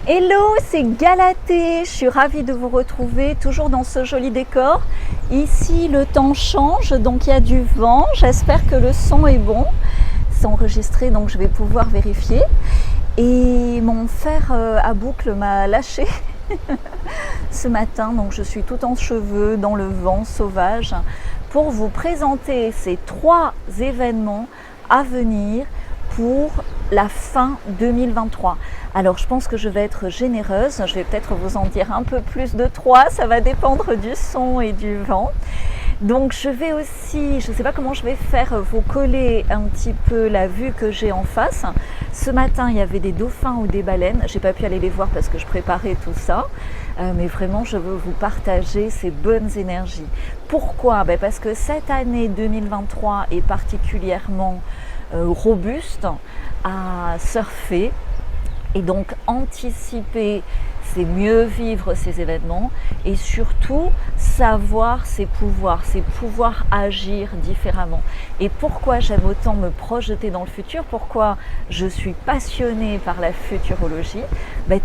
Hello, c'est Galatée, je suis ravie de vous retrouver toujours dans ce joli décor. Ici le temps change, donc il y a du vent, j'espère que le son est bon. C'est enregistré donc je vais pouvoir vérifier. Et mon fer à boucle m'a lâché ce matin, donc je suis tout en cheveux dans le vent sauvage pour vous présenter ces 3 événements à venir pour la fin 2023. Alors je pense que je vais être généreuse, je vais peut-être vous en dire un peu plus de 3, ça va dépendre du son et du vent. Donc je vais aussi, je ne sais pas comment je vais faire, vous coller un petit peu la vue que j'ai en face. Ce matin il y avait des dauphins ou des baleines, j'ai pas pu aller les voir parce que je préparais tout ça. Mais vraiment je veux vous partager ces bonnes énergies. Pourquoi? Parce que cette année 2023 est particulièrement robuste à surfer. Et donc anticiper, c'est mieux vivre ces événements et surtout savoir ses pouvoir agir différemment. Et pourquoi j'aime autant me projeter dans le futur, pourquoi je suis passionnée par la futurologie?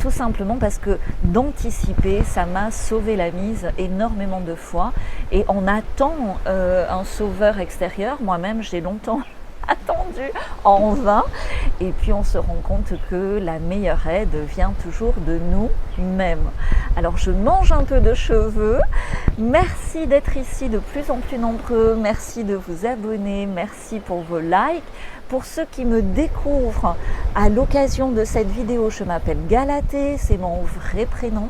Tout simplement parce que d'anticiper, ça m'a sauvé la mise énormément de fois et on attend un sauveur extérieur. Moi-même, j'ai longtemps attendu en vain et puis on se rend compte que la meilleure aide vient toujours de nous-mêmes. Alors je mange un peu de cheveux, merci d'être ici de plus en plus nombreux, merci de vous abonner, merci pour vos likes. Pour ceux qui me découvrent à l'occasion de cette vidéo, je m'appelle Galatée, c'est mon vrai prénom.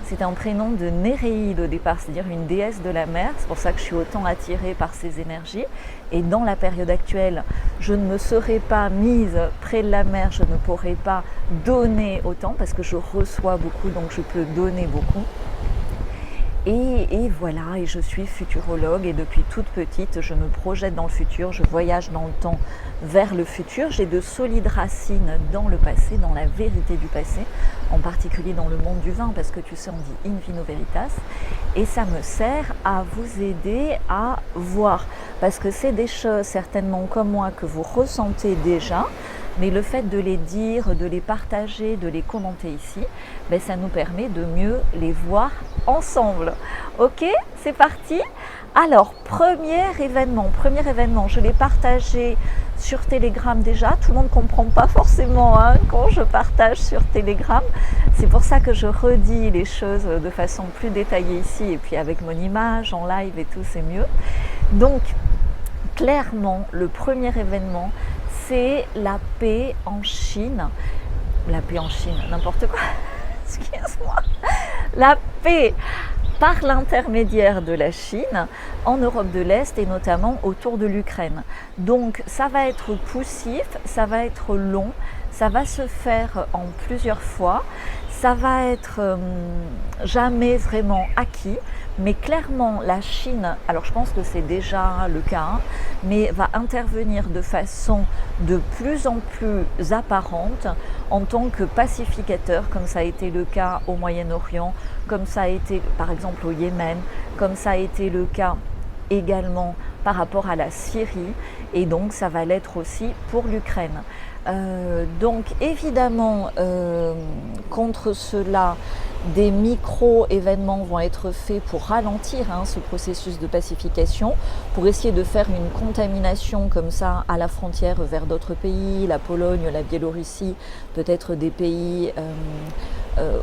C'est un prénom de Néréide au départ, c'est-à-dire une déesse de la mer. C'est pour ça que je suis autant attirée par ces énergies. Et dans la période actuelle, je ne me serais pas mise près de la mer, je ne pourrais pas donner autant parce que je reçois beaucoup, donc je peux donner beaucoup. Et voilà, et je suis futurologue et depuis toute petite, je me projette dans le futur, je voyage dans le temps vers le futur. J'ai de solides racines dans le passé, dans la vérité du passé, en particulier dans le monde du vin, parce que tu sais, on dit in vino veritas, et ça me sert à vous aider à voir, parce que c'est des choses certainement comme moi que vous ressentez déjà, mais le fait de les dire, de les partager, de les commenter ici, ça nous permet de mieux les voir ensemble. Ok, c'est parti. Alors, premier événement, je l'ai partagé sur Telegram déjà. Tout le monde ne comprend pas forcément quand je partage sur Telegram. C'est pour ça que je redis les choses de façon plus détaillée ici et puis avec mon image en live et tout, c'est mieux. Donc, clairement, le premier événement, c'est la paix en Chine. La paix en Chine, n'importe quoi. Excuse-moi. La paix par l'intermédiaire de la Chine en Europe de l'Est et notamment autour de l'Ukraine. Donc ça va être poussif, ça va être long, ça va se faire en plusieurs fois, ça va être jamais vraiment acquis, mais clairement la Chine, alors je pense que c'est déjà le cas, mais va intervenir de façon de plus en plus apparente en tant que pacificateur, comme ça a été le cas au Moyen-Orient, comme ça a été par exemple au Yémen, comme ça a été le cas également par rapport à la Syrie, et donc ça va l'être aussi pour l'Ukraine. Donc évidemment, contre cela, des micro-événements vont être faits pour ralentir ce processus de pacification, pour essayer de faire une contamination comme ça à la frontière vers d'autres pays, la Pologne, la Biélorussie, peut-être des pays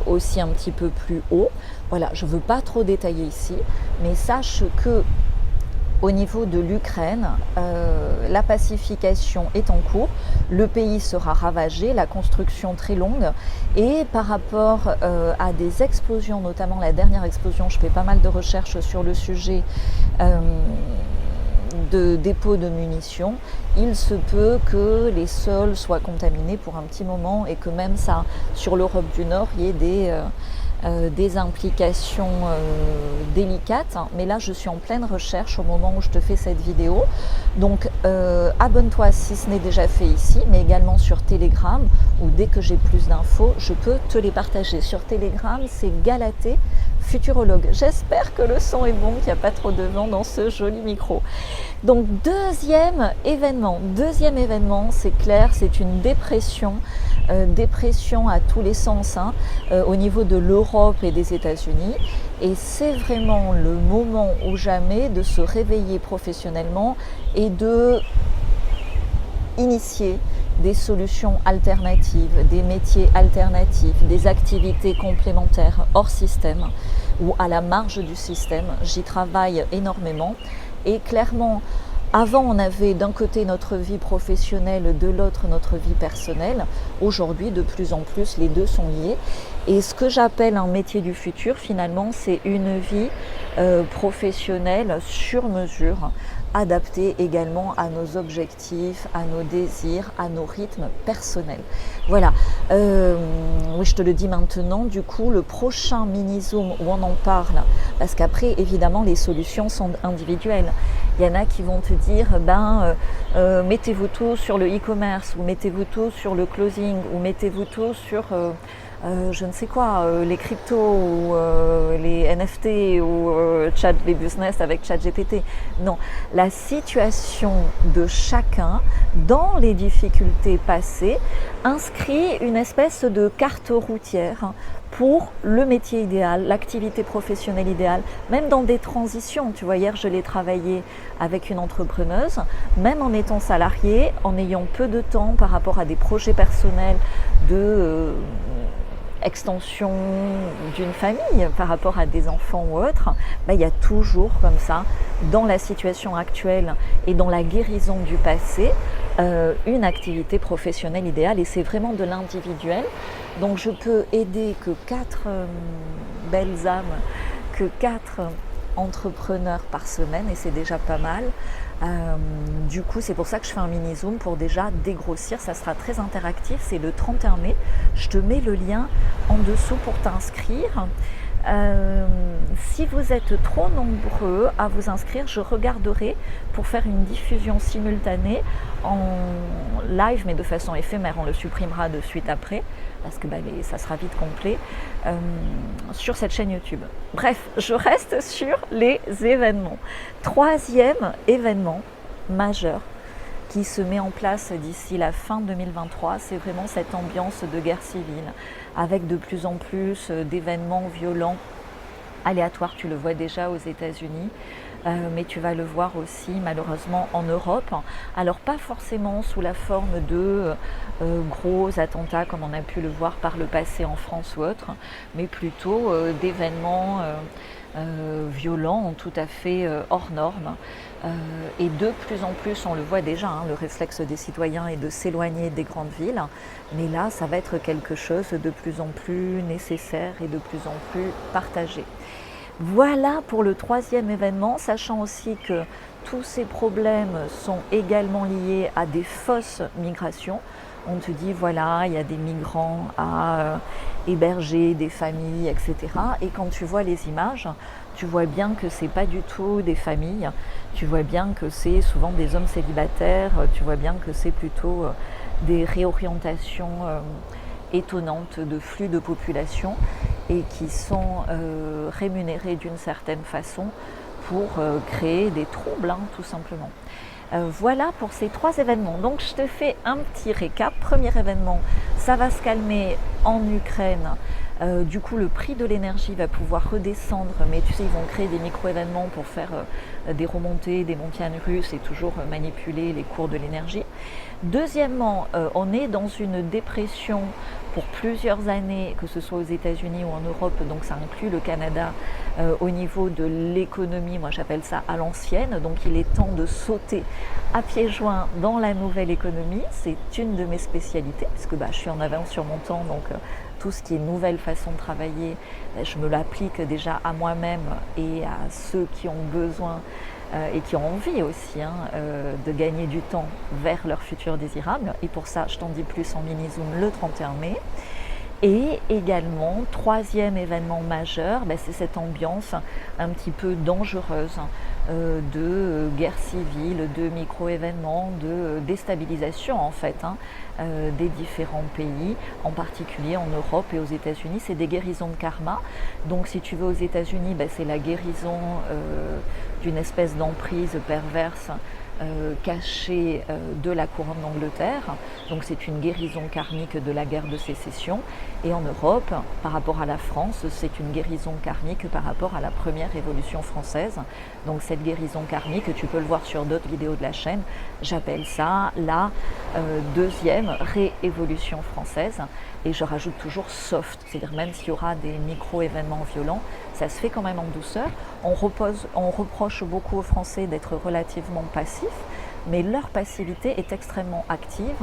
aussi un petit peu plus hauts. Voilà, je ne veux pas trop détailler ici, mais sache que au niveau de l'Ukraine, la pacification est en cours, le pays sera ravagé, la construction très longue, et par rapport à des explosions, notamment la dernière explosion, je fais pas mal de recherches sur le sujet de dépôts de munitions, il se peut que les sols soient contaminés pour un petit moment et que même ça, sur l'Europe du Nord, il y ait des implications délicates, mais là je suis en pleine recherche au moment où je te fais cette vidéo, donc abonne-toi si ce n'est déjà fait ici, mais également sur Telegram où dès que j'ai plus d'infos je peux te les partager. Sur Telegram c'est Galatée futurologue. J'espère que le son est bon, qu'il n'y a pas trop de vent dans ce joli micro. Donc deuxième événement, c'est clair, c'est une dépression, dépression à tous les sens, hein, au niveau de l'Europe et des États-Unis. Et c'est vraiment le moment ou jamais de se réveiller professionnellement et de initier des solutions alternatives, des métiers alternatifs, des activités complémentaires hors système ou à la marge du système. J'y travaille énormément et clairement, avant on avait d'un côté notre vie professionnelle, de l'autre notre vie personnelle. Aujourd'hui, de plus en plus, les deux sont liés. Et ce que j'appelle un métier du futur, finalement, c'est une vie professionnelle sur mesure, adapté également à nos objectifs, à nos désirs, à nos rythmes personnels. Voilà, oui, je te le dis maintenant, du coup, le prochain mini-zoom où on en parle, parce qu'après, évidemment, les solutions sont individuelles. Il y en a qui vont te dire, mettez-vous tous sur le e-commerce, ou mettez-vous tous sur le closing, ou mettez-vous tous sur... je ne sais quoi, les cryptos ou les NFT ou les business avec ChatGPT. Non, la situation de chacun dans les difficultés passées inscrit une espèce de carte routière pour le métier idéal, l'activité professionnelle idéale, même dans des transitions. Tu vois, hier je l'ai travaillé avec une entrepreneuse, même en étant salarié, en ayant peu de temps par rapport à des projets personnels de... extension d'une famille par rapport à des enfants ou autres, il y a toujours comme ça, dans la situation actuelle et dans la guérison du passé, une activité professionnelle idéale et c'est vraiment de l'individuel. Donc je peux aider que 4 belles âmes, que 4 entrepreneurs par semaine et c'est déjà pas mal. Du coup, c'est pour ça que je fais un mini-zoom pour déjà dégrossir. Ça sera très interactif, c'est le 31 mai. Je te mets le lien en dessous pour t'inscrire. Si vous êtes trop nombreux à vous inscrire, je regarderai pour faire une diffusion simultanée en live, mais de façon éphémère. On le supprimera de suite après, parce que ça sera vite complet, sur cette chaîne YouTube. Bref, je reste sur les événements. Troisième événement majeur qui se met en place d'ici la fin 2023, c'est vraiment cette ambiance de guerre civile, avec de plus en plus d'événements violents, aléatoires, tu le vois déjà aux États-Unis, mais tu vas le voir aussi malheureusement en Europe. Alors pas forcément sous la forme de gros attentats comme on a pu le voir par le passé en France ou autre, mais plutôt d'événements violents, tout à fait hors normes. Et de plus en plus, on le voit déjà, le réflexe des citoyens est de s'éloigner des grandes villes. Mais là, ça va être quelque chose de plus en plus nécessaire et de plus en plus partagé. Voilà pour le troisième événement, sachant aussi que tous ces problèmes sont également liés à des fausses migrations. On te dit, voilà, il y a des migrants à héberger, des familles, etc. Et quand tu vois les images, tu vois bien que ce n'est pas du tout des familles, tu vois bien que c'est souvent des hommes célibataires, tu vois bien que c'est plutôt des réorientations étonnantes de flux de population et qui sont rémunérés d'une certaine façon pour créer des troubles, tout simplement. Voilà pour ces 3 événements. Donc je te fais un petit récap. Premier événement, ça va se calmer en Ukraine. Du coup, le prix de l'énergie va pouvoir redescendre, mais tu sais, ils vont créer des micro-événements pour faire des remontées, des montagnes russes et toujours manipuler les cours de l'énergie. Deuxièmement, on est dans une dépression pour plusieurs années, que ce soit aux États-Unis ou en Europe, donc ça inclut le Canada, au niveau de l'économie, moi j'appelle ça à l'ancienne, donc il est temps de sauter à pieds joints dans la nouvelle économie. C'est une de mes spécialités, puisque je suis en avance sur mon temps, donc tout ce qui est nouvelle façon de travailler, je me l'applique déjà à moi-même et à ceux qui ont besoin et qui ont envie aussi de gagner du temps vers leur futur désirable. Et pour ça, je t'en dis plus en mini-zoom le 31 mai. Et également, troisième événement majeur, c'est cette ambiance un petit peu dangereuse de guerre civile, de micro-événements, de déstabilisation en fait des différents pays, en particulier en Europe et aux États-Unis. C'est des guérisons de karma. Donc si tu veux, aux États-Unis, c'est la guérison d'une espèce d'emprise perverse cachée de la couronne d'Angleterre. Donc c'est une guérison karmique de la guerre de sécession. Et en Europe, par rapport à la France, c'est une guérison karmique par rapport à la première révolution française. Donc cette guérison karmique, tu peux le voir sur d'autres vidéos de la chaîne, j'appelle ça la deuxième réévolution française. Et je rajoute toujours soft, c'est-à-dire même s'il y aura des micro-événements violents, ça se fait quand même en douceur. On reproche beaucoup aux Français d'être relativement passifs, mais leur passivité est extrêmement active.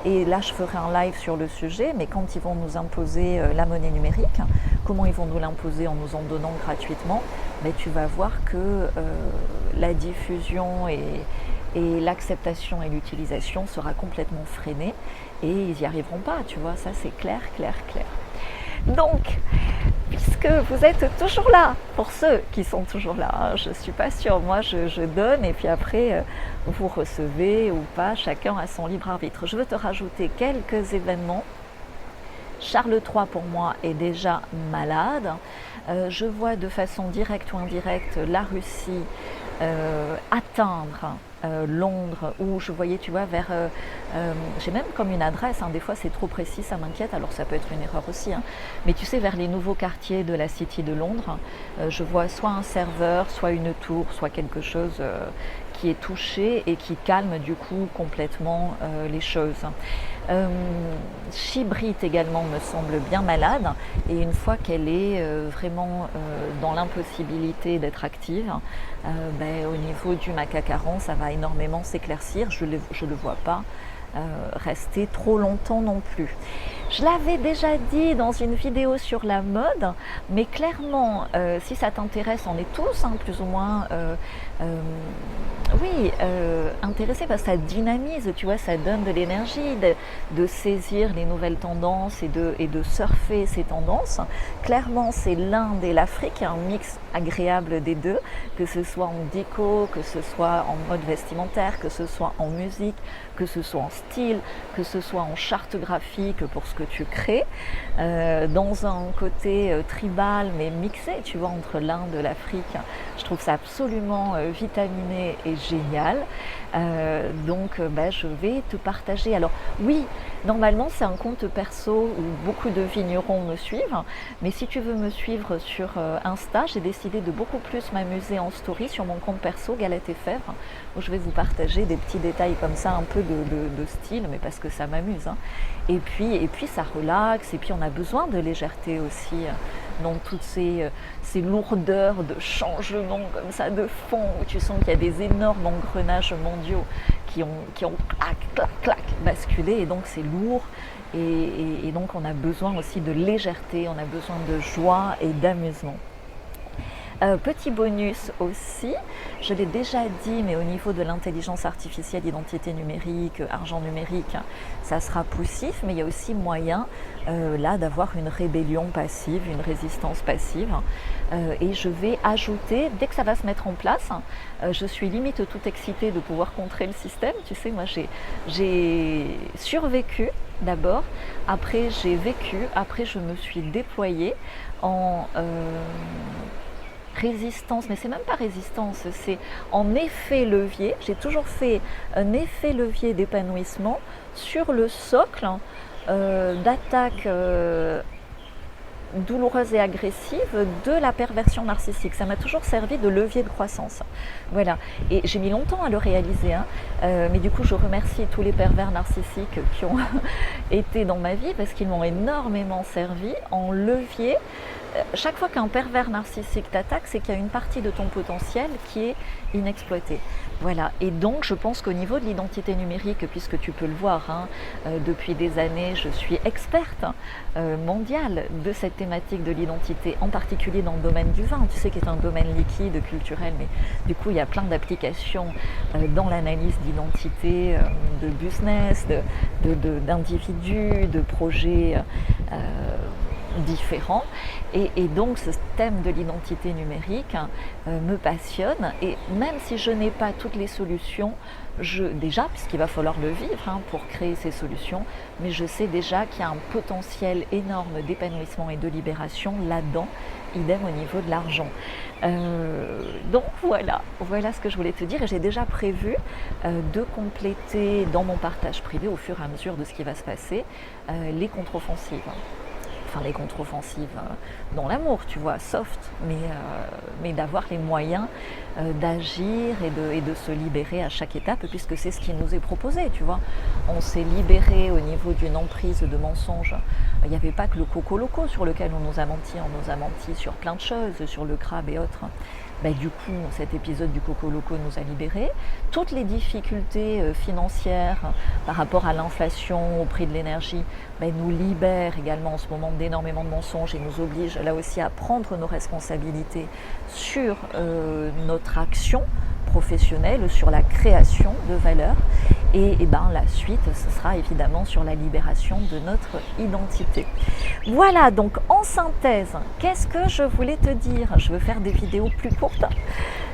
Et là, je ferai un live sur le sujet, mais quand ils vont nous imposer la monnaie numérique, comment ils vont nous l'imposer en nous en donnant gratuitement, tu vas voir que la diffusion et l'acceptation et l'utilisation sera complètement freinée et ils n'y arriveront pas, tu vois, ça c'est clair, clair, clair. Donc, puisque vous êtes toujours là, pour ceux qui sont toujours là, je ne suis pas sûre, moi je donne et puis après vous recevez ou pas, chacun a son libre arbitre. Je veux te rajouter quelques événements. Charles III pour moi est déjà malade. Je vois de façon directe ou indirecte la Russie atteindre Londres, où je voyais, tu vois, j'ai même comme une adresse, des fois c'est trop précis, ça m'inquiète, alors ça peut être une erreur aussi, mais tu sais, vers les nouveaux quartiers de la City de Londres, je vois soit un serveur, soit une tour, soit quelque chose qui est touché et qui calme du coup complètement les choses. Chibrit également me semble bien malade, et une fois qu'elle est vraiment dans l'impossibilité d'être active, au niveau du macacaron, ça va énormément s'éclaircir. Je le vois pas rester trop longtemps non plus. Je l'avais déjà dit dans une vidéo sur la mode, mais clairement, si ça t'intéresse, on est tous plus ou moins intéressés, parce que ça dynamise, tu vois, ça donne de l'énergie de saisir les nouvelles tendances et de surfer ces tendances. Clairement, c'est l'Inde et l'Afrique, un mix agréable des deux, que ce soit en déco, que ce soit en mode vestimentaire, que ce soit en musique, que ce soit en style, que ce soit en charte graphique pour ce que tu crées, dans un côté tribal mais mixé, tu vois, entre l'Inde et l'Afrique. Je trouve ça absolument vitaminé et génial. Donc je vais te partager. Alors oui, normalement c'est un compte perso où beaucoup de vignerons me suivent, mais si tu veux me suivre sur Insta, j'ai décidé de beaucoup plus m'amuser en story sur mon compte perso Galette et Fèvre, où je vais vous partager des petits détails comme ça, un peu de style, mais parce que ça m'amuse. Et puis ça relaxe, et puis on a besoin de légèreté aussi dans toutes ces lourdeurs de changements comme ça de fond, où tu sens qu'il y a des énormes engrenages mondiaux qui ont clac, clac, clac basculé, et donc c'est lourd, et donc on a besoin aussi de légèreté, on a besoin de joie et d'amusement. Petit bonus aussi, je l'ai déjà dit, mais au niveau de l'intelligence artificielle, identité numérique, argent numérique, ça sera poussif, mais il y a aussi moyen là d'avoir une rébellion passive, une résistance passive. Et je vais ajouter, dès que ça va se mettre en place, je suis limite tout excitée de pouvoir contrer le système. Tu sais, moi j'ai survécu d'abord, après j'ai vécu, après je me suis déployée en résistance, mais c'est même pas résistance, c'est en effet levier. J'ai toujours fait un effet levier d'épanouissement sur le socle d'attaque douloureuse et agressive de la perversion narcissique. Ça m'a toujours servi de levier de croissance. Voilà. Et j'ai mis longtemps à le réaliser, mais du coup je remercie tous les pervers narcissiques qui ont été dans ma vie, parce qu'ils m'ont énormément servi en levier. Chaque fois qu'un pervers narcissique t'attaque, c'est qu'il y a une partie de ton potentiel qui est inexploitée. Voilà. Et donc, je pense qu'au niveau de l'identité numérique, puisque tu peux le voir, depuis des années, je suis experte mondiale de cette thématique de l'identité, en particulier dans le domaine du vin, tu sais, qui est un domaine liquide, culturel, mais du coup, il y a plein d'applications dans l'analyse d'identité, de business, d'individus, de projets. différents. Et donc ce thème de l'identité numérique me passionne. Et même si je n'ai pas toutes les solutions, déjà, puisqu'il va falloir le vivre pour créer ces solutions, mais je sais déjà qu'il y a un potentiel énorme d'épanouissement et de libération là-dedans, idem au niveau de l'argent. Donc voilà ce que je voulais te dire, et j'ai déjà prévu de compléter dans mon partage privé au fur et à mesure de ce qui va se passer les contre-offensives. Enfin, les contre-offensives dans l'amour, tu vois, soft, mais d'avoir les moyens d'agir et de se libérer à chaque étape, puisque c'est ce qui nous est proposé, tu vois. On s'est libéré au niveau d'une emprise de mensonges. Il n'y avait pas que le coco loco sur lequel on nous a menti sur plein de choses, sur le crabe et autres. Du coup, cet épisode du Coco Loco nous a libérés. Toutes les difficultés financières par rapport à l'inflation, au prix de l'énergie, nous libèrent également en ce moment d'énormément de mensonges et nous obligent là aussi à prendre nos responsabilités sur notre action professionnelle, sur la création de valeur. Et la suite, ce sera évidemment sur la libération de notre identité. Voilà, donc en synthèse, qu'est-ce que je voulais te dire? Je veux faire des vidéos plus courtes,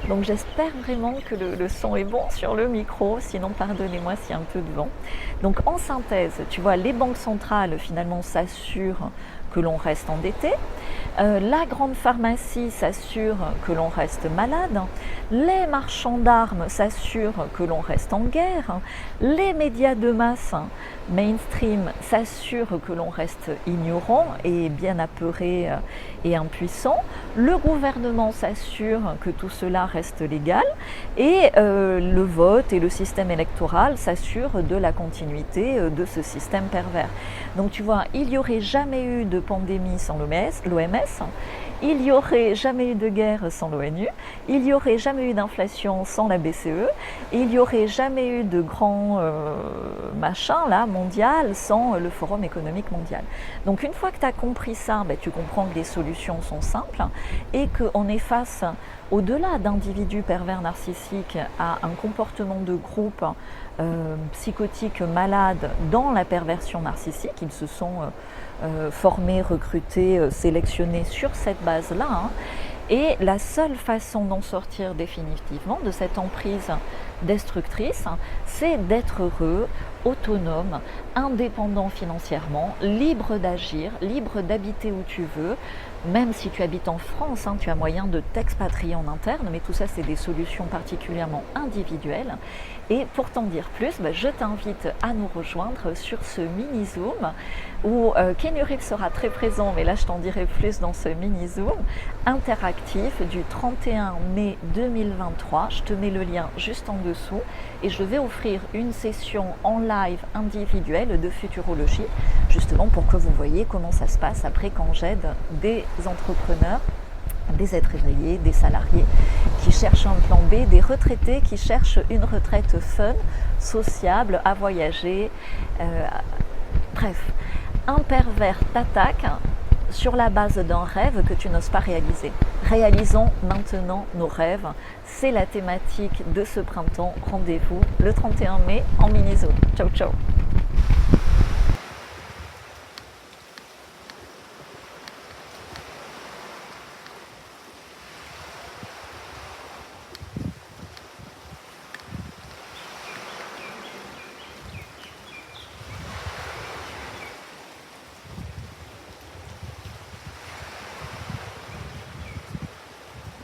donc j'espère vraiment que le son est bon sur le micro, sinon pardonnez-moi s'il y a un peu de vent. Donc en synthèse, tu vois, les banques centrales finalement s'assurent que l'on reste endetté. La grande pharmacie s'assure que l'on reste malade. Les marchands d'armes s'assurent que l'on reste en guerre. Les médias de masse mainstream s'assurent que l'on reste ignorant et bien apeuré et impuissant. Le gouvernement s'assure que tout cela reste légal. Et le vote et le système électoral s'assurent de la continuité de ce système pervers. Donc tu vois, il n'y aurait jamais eu de pandémie sans l'OMS, il n'y aurait jamais eu de guerre sans l'ONU, il n'y aurait jamais eu d'inflation sans la BCE, il n'y aurait jamais eu de grand machin là, mondial sans le Forum économique mondial. Donc une fois que tu as compris ça, tu comprends que les solutions sont simples et qu'on est face, au-delà d'individus pervers narcissiques, à un comportement de groupe psychotique malade dans la perversion narcissique. Ils se sont formés, recrutés, sélectionnés sur cette base-là. Et la seule façon d'en sortir définitivement de cette emprise destructrice, c'est d'être heureux, autonome, indépendant financièrement, libre d'agir, libre d'habiter où tu veux. Même si tu habites en France, tu as moyen de t'expatrier en interne, mais tout ça, c'est des solutions particulièrement individuelles. Et pour t'en dire plus, je t'invite à nous rejoindre sur ce mini-zoom où Keanu Reeves sera très présent, mais là, je t'en dirai plus dans ce mini-zoom interactif du 31 mai 2023. Je te mets le lien juste en dessous et je vais offrir une session en live individuelle de futurologie, justement pour que vous voyez comment ça se passe après quand j'aide des entrepreneurs, des êtres éveillés, des salariés qui cherchent un plan B, des retraités qui cherchent une retraite fun, sociable, à voyager. Bref, un pervers t'attaque sur la base d'un rêve que tu n'oses pas réaliser. Réalisons maintenant nos rêves. C'est la thématique de ce printemps. Rendez-vous le 31 mai en mini-zone. Ciao, ciao.